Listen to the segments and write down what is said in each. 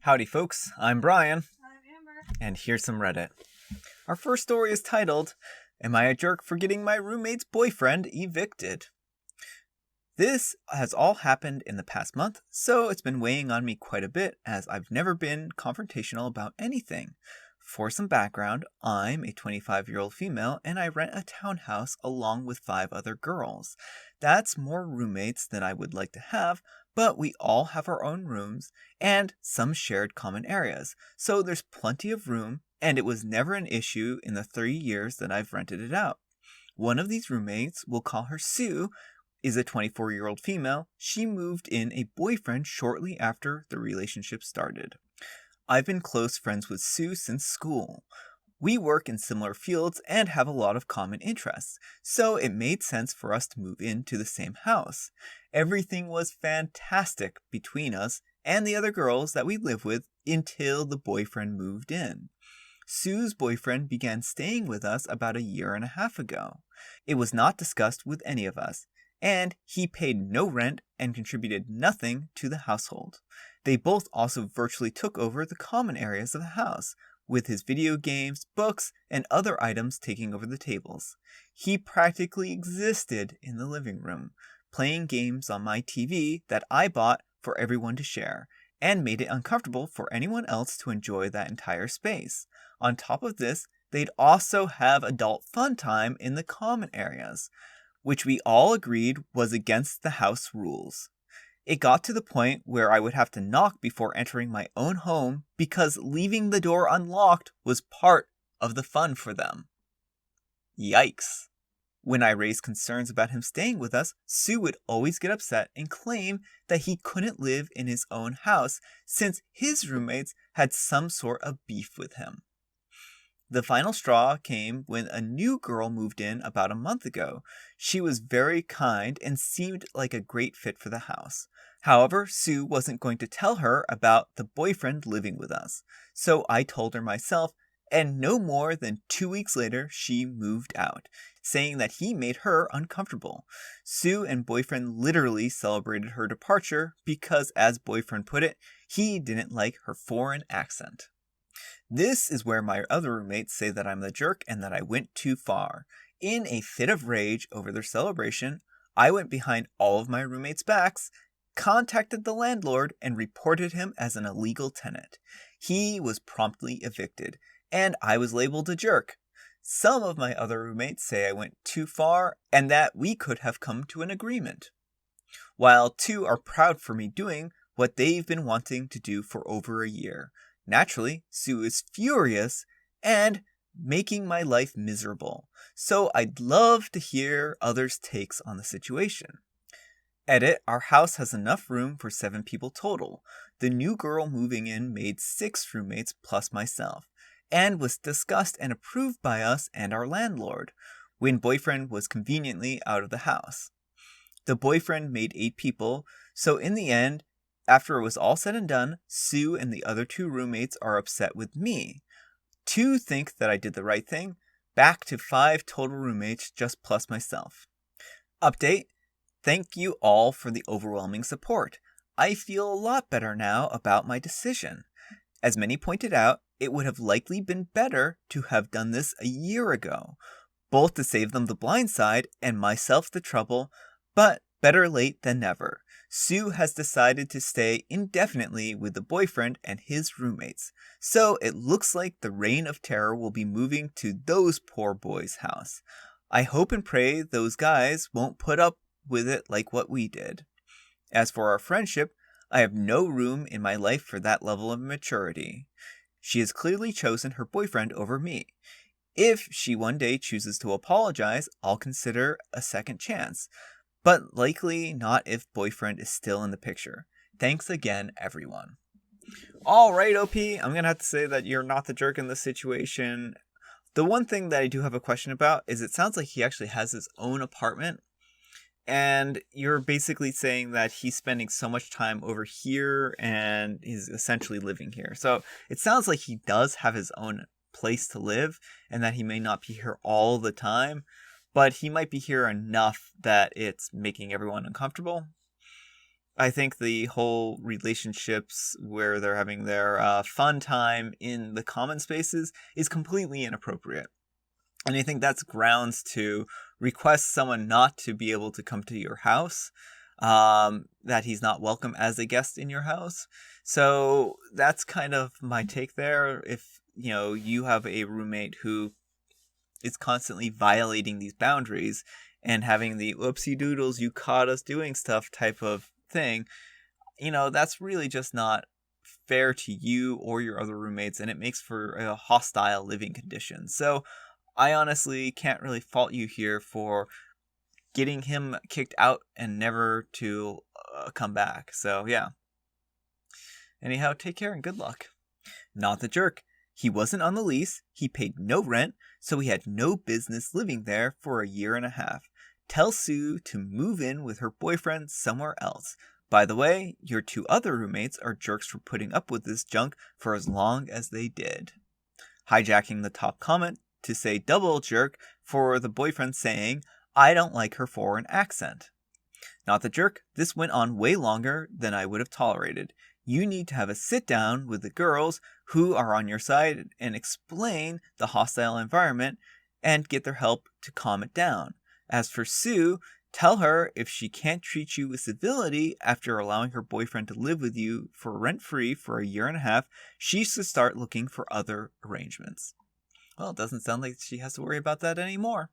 Howdy folks, I'm Brian, I'm Amber. and here's some Reddit. Our first story is titled, Am I a Jerk for Getting My Roommate's Boyfriend Evicted? This has all happened in the past month, so it's been weighing on me quite a bit as I've never been confrontational about anything. For some background, I'm a 25-year-old female and I rent a townhouse along with 5 other girls. That's more roommates than I would like to have, but we all have our own rooms and some shared common areas, so there's plenty of room and it was never an issue in the 3 years that I've rented it out. One of these roommates, we'll call her Sue, is a 24-year-old female. She moved in a boyfriend shortly after the relationship started. I've been close friends with Sue since school. We work in similar fields and have a lot of common interests, so it made sense for us to move into the same house. Everything was fantastic between us and the other girls that we live with until the boyfriend moved in. Sue's boyfriend began staying with us about a year and a half ago. It was not discussed with any of us, and he paid no rent and contributed nothing to the household. They both also virtually took over the common areas of the house, with his video games, books, and other items taking over the tables. He practically existed in the living room, playing games on my TV that I bought for everyone to share, and made it uncomfortable for anyone else to enjoy that entire space. On top of this, they'd also have adult fun time in the common areas, which we all agreed was against the house rules. It got to the point where I would have to knock before entering my own home because leaving the door unlocked was part of the fun for them. Yikes. When I raised concerns about him staying with us, Sue would always get upset and claim that he couldn't live in his own house since his roommates had some sort of beef with him. The final straw came when a new girl moved in about a month ago. She was very kind and seemed like a great fit for the house. However, Sue wasn't going to tell her about the boyfriend living with us, so I told her myself, and no more than 2 weeks later, she moved out, saying that he made her uncomfortable. Sue and boyfriend literally celebrated her departure because, as boyfriend put it, he didn't like her foreign accent. This is where my other roommates say that I'm the jerk and that I went too far. In a fit of rage over their celebration, I went behind all of my roommates' backs, contacted the landlord, and reported him as an illegal tenant. He was promptly evicted, and I was labeled a jerk. Some of my other roommates say I went too far and that we could have come to an agreement, while 2 are proud for me doing what they've been wanting to do for over a year. Naturally, Sue is furious and making my life miserable, so I'd love to hear others' takes on the situation. Edit, our house has enough room for 7 people total. The new girl moving in made 6 roommates plus myself, and was discussed and approved by us and our landlord, when boyfriend was conveniently out of the house. The boyfriend made 8 people, so in the end, after it was all said and done, Sue and the other 2 roommates are upset with me. 2 think that I did the right thing, back to 5 total roommates just plus myself. Update. Thank you all for the overwhelming support. I feel a lot better now about my decision. As many pointed out, it would have likely been better to have done this a year ago, both to save them the blind side and myself the trouble, but better late than never. Sue has decided to stay indefinitely with the boyfriend and his roommates, so it looks like the reign of terror will be moving to those poor boys' house. I hope and pray those guys won't put up with it like what we did. As for our friendship, I have no room in my life for that level of maturity. She has clearly chosen her boyfriend over me. If she one day chooses to apologize, I'll consider a second chance, but likely not if boyfriend is still in the picture. Thanks again, everyone. Alright, OP, I'm gonna have to say that you're not the jerk in this situation. The one thing that I do have a question about is it sounds like he actually has his own apartment, and you're basically saying that he's spending so much time over here and he's essentially living here. So it sounds like he does have his own place to live and that he may not be here all the time, but he might be here enough that it's making everyone uncomfortable. I think the whole relationships where they're having their fun time in the common spaces is completely inappropriate. And I think that's grounds to request someone not to be able to come to your house, that he's not welcome as a guest in your house. So that's kind of my take there. If, you have a roommate who is constantly violating these boundaries and having the whoopsie doodles, you caught us doing stuff type of thing, that's really just not fair to you or your other roommates, and it makes for a hostile living condition. So I honestly can't really fault you here for getting him kicked out and never to come back. So yeah. Anyhow, take care and good luck. Not the jerk. He wasn't on the lease, he paid no rent, so he had no business living there for a year and a half. Tell Sue to move in with her boyfriend somewhere else. By the way, your 2 other roommates are jerks for putting up with this junk for as long as they did. Hijacking the top comment to say double jerk for the boyfriend saying, I don't like her foreign accent. Not the jerk, this went on way longer than I would have tolerated. You need to have a sit down with the girls who are on your side and explain the hostile environment and get their help to calm it down. As for Sue, tell her if she can't treat you with civility after allowing her boyfriend to live with you for rent-free for a year and a half, she should start looking for other arrangements. Well, it doesn't sound like she has to worry about that anymore.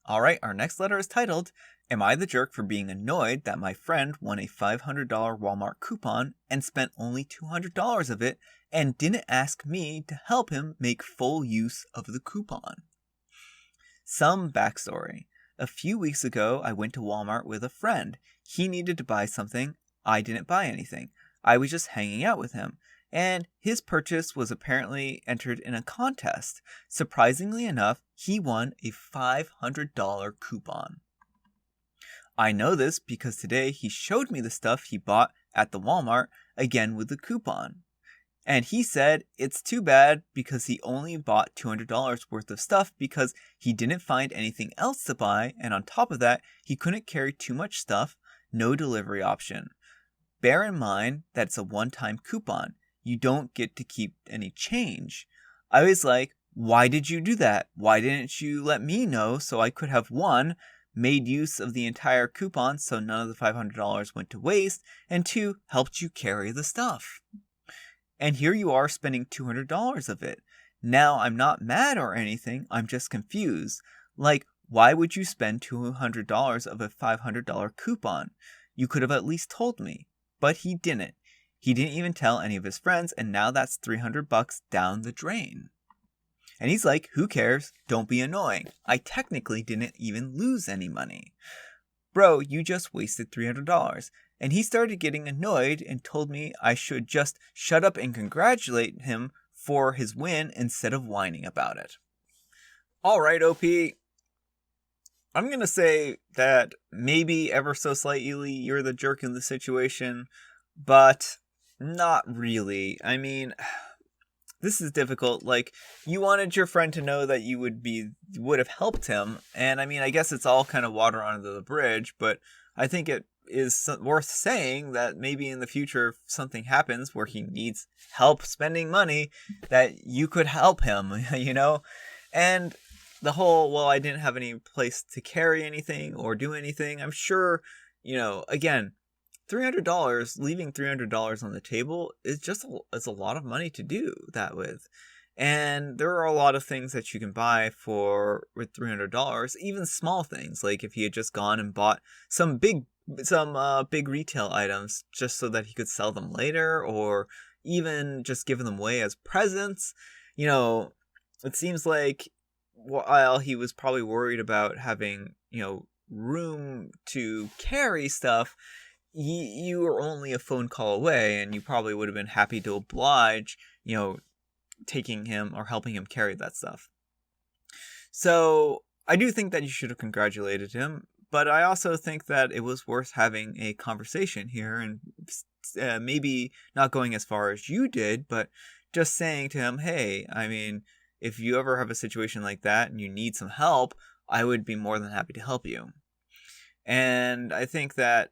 Alright, our next letter is titled, Am I the jerk for being annoyed that my friend won a $500 Walmart coupon and spent only $200 of it and didn't ask me to help him make full use of the coupon? Some backstory. A few weeks ago, I went to Walmart with a friend. He needed to buy something. I didn't buy anything. I was just hanging out with him. And his purchase was apparently entered in a contest. Surprisingly enough, he won a $500 coupon. I know this because today he showed me the stuff he bought at the Walmart, again with the coupon. And he said it's too bad because he only bought $200 worth of stuff because he didn't find anything else to buy, and on top of that, he couldn't carry too much stuff, no delivery option. Bear in mind that it's a one-time coupon. You don't get to keep any change. I was like, why did you do that? Why didn't you let me know so I could have, 1, made use of the entire coupon so none of the $500 went to waste, and 2, helped you carry the stuff? And here you are spending $200 of it. Now, I'm not mad or anything, I'm just confused. Like, why would you spend $200 of a $500 coupon? You could have at least told me. But he didn't. He didn't even tell any of his friends, and now that's $300 down the drain. And he's like, who cares? Don't be annoying. I technically didn't even lose any money. Bro, you just wasted $300. And he started getting annoyed and told me I should just shut up and congratulate him for his win instead of whining about it. Alright, OP. I'm going to say that maybe ever so slightly you're the jerk in the situation, but not really. I mean, this is difficult. Like, you wanted your friend to know that you would have helped him, and I mean, I guess it's all kind of water under the bridge, but I think it is worth saying that maybe in the future, if something happens where he needs help spending money, that you could help him, And the whole, well, I didn't have any place to carry anything or do anything, I'm sure, again, $300, leaving $300 on the table is it's a lot of money to do that with. And there are a lot of things that you can buy with $300, even small things, like if he had just gone and bought some big retail items just so that he could sell them later, or even just giving them away as presents. It seems like while he was probably worried about having, room to carry stuff, you were only a phone call away, and you probably would have been happy to oblige, taking him or helping him carry that stuff. So I do think that you should have congratulated him, but I also think that it was worth having a conversation here, and maybe not going as far as you did, but just saying to him, hey, I mean, if you ever have a situation like that and you need some help, I would be more than happy to help you. And I think that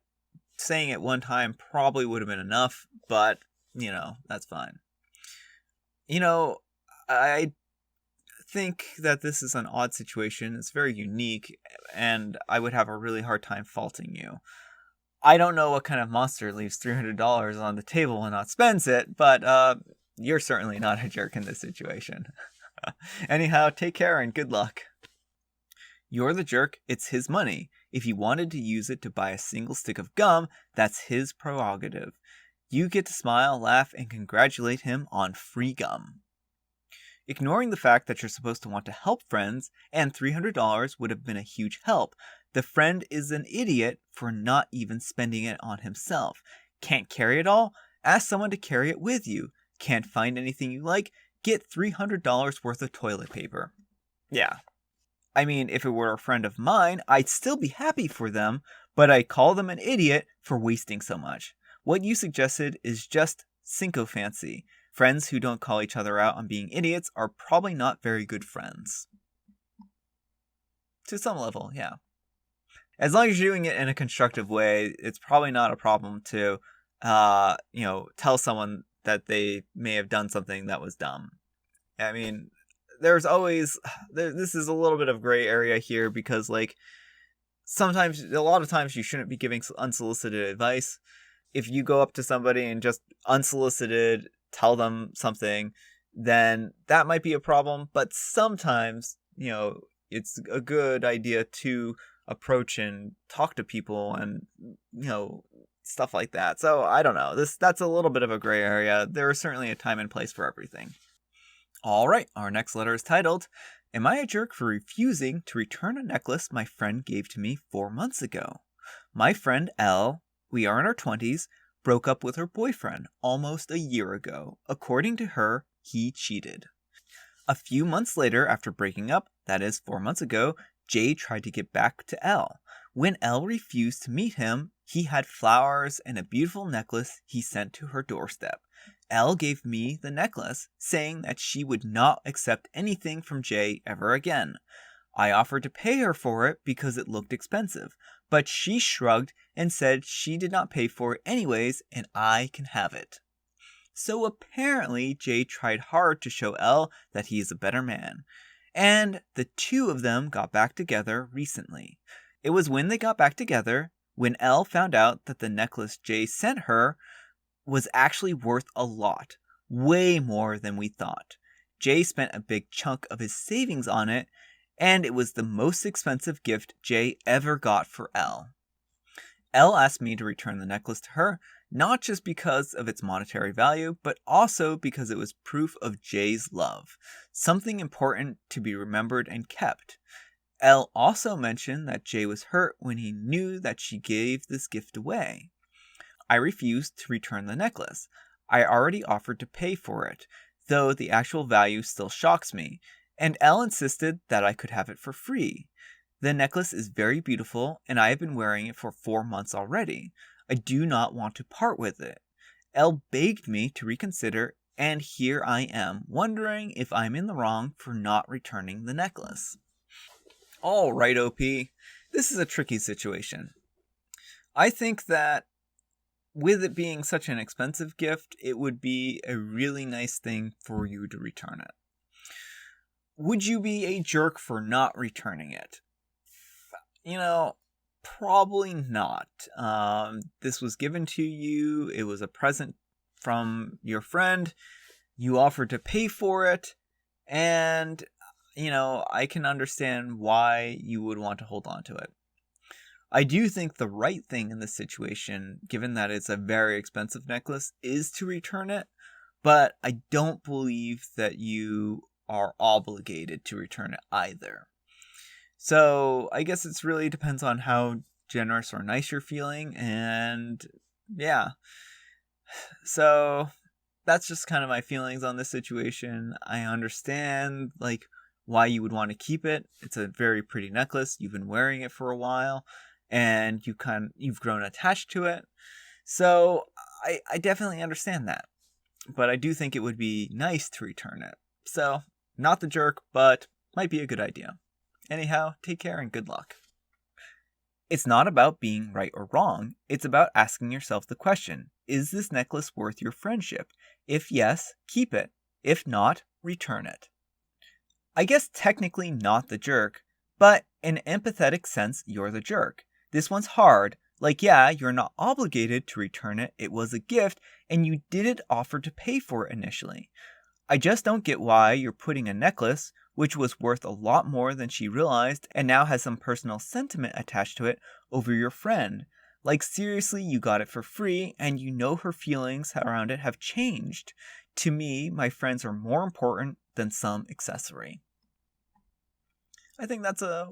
saying it one time probably would have been enough, but, that's fine. I think that this is an odd situation. It's very unique, and I would have a really hard time faulting you. I don't know what kind of monster leaves $300 on the table and not spends it, but you're certainly not a jerk in this situation. Anyhow, take care and good luck. You're the jerk, it's his money. If he wanted to use it to buy a single stick of gum, that's his prerogative. You get to smile, laugh, and congratulate him on free gum. Ignoring the fact that you're supposed to want to help friends, and $300 would have been a huge help, the friend is an idiot for not even spending it on himself. Can't carry it all? Ask someone to carry it with you. Can't find anything you like? Get $300 worth of toilet paper. Yeah. I mean, if it were a friend of mine, I'd still be happy for them, but I'd call them an idiot for wasting so much. What you suggested is just sycophancy. Friends who don't call each other out on being idiots are probably not very good friends. To some level, yeah. As long as you're doing it in a constructive way, it's probably not a problem to, tell someone that they may have done something that was dumb. I mean, this is a little bit of gray area here because, a lot of times you shouldn't be giving unsolicited advice. If you go up to somebody and just unsolicited tell them something, then that might be a problem. But sometimes, it's a good idea to approach and talk to people and, stuff like that. So I don't know. That's a little bit of a gray area. There is certainly a time and place for everything. All right, our next letter is titled, Am I a jerk for refusing to return a necklace my friend gave to me 4 months ago? My friend L, we are in our 20s, broke up with her boyfriend almost a year ago. According to her, he cheated. A few months later, after breaking up, that is 4 months ago, Jay tried to get back to L. When L refused to meet him, he had flowers and a beautiful necklace he sent to her doorstep. L gave me the necklace, saying that she would not accept anything from Jay ever again. I offered to pay her for it because it looked expensive, but she shrugged and said she did not pay for it anyways and I can have it. So apparently Jay tried hard to show L that he is a better man, and the two of them got back together recently. It was when they got back together when L found out that the necklace Jay sent her was actually worth a lot, way more than we thought. Jay spent a big chunk of his savings on it, and it was the most expensive gift Jay ever got for L. L asked me to return the necklace to her, not just because of its monetary value, but also because it was proof of Jay's love, something important to be remembered and kept. L also mentioned that Jay was hurt when he knew that she gave this gift away. I refused to return the necklace. I already offered to pay for it, though the actual value still shocks me, and L insisted that I could have it for free. The necklace is very beautiful, and I have been wearing it for 4 months already. I do not want to part with it. L begged me to reconsider, and here I am, wondering if I'm in the wrong for not returning the necklace. All right, OP. This is a tricky situation. I think that with it being such an expensive gift, it would be a really nice thing for you to return it. Would you be a jerk for not returning it? Probably not. This was given to you. It was a present from your friend. You offered to pay for it. And, I can understand why you would want to hold on to it. I do think the right thing in this situation, given that it's a very expensive necklace, is to return it. But I don't believe that you are obligated to return it either. So I guess it really depends on how generous or nice you're feeling, and yeah. So that's just kind of my feelings on this situation. I understand why you would want to keep it. It's a very pretty necklace. You've been wearing it for a while, and you've grown attached to it. So I definitely understand that. But I do think it would be nice to return it. So, not the jerk, but might be a good idea. Anyhow, take care and good luck. It's not about being right or wrong. It's about asking yourself the question, is this necklace worth your friendship? If yes, keep it. If not, return it. I guess technically not the jerk, but in an empathetic sense, you're the jerk. This one's hard. Like, yeah, you're not obligated to return it. It was a gift, and you didn't offer to pay for it initially. I just don't get why you're putting a necklace, which was worth a lot more than she realized and now has some personal sentiment attached to it, over your friend. Like, seriously, you got it for free, and you know her feelings around it have changed. To me, my friends are more important than some accessory. I think that's a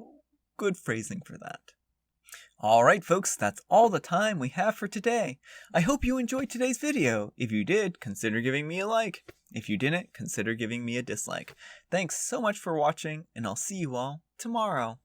good phrasing for that. Alright folks, that's all the time we have for today. I hope you enjoyed today's video. If you did, consider giving me a like. If you didn't, consider giving me a dislike. Thanks so much for watching, and I'll see you all tomorrow.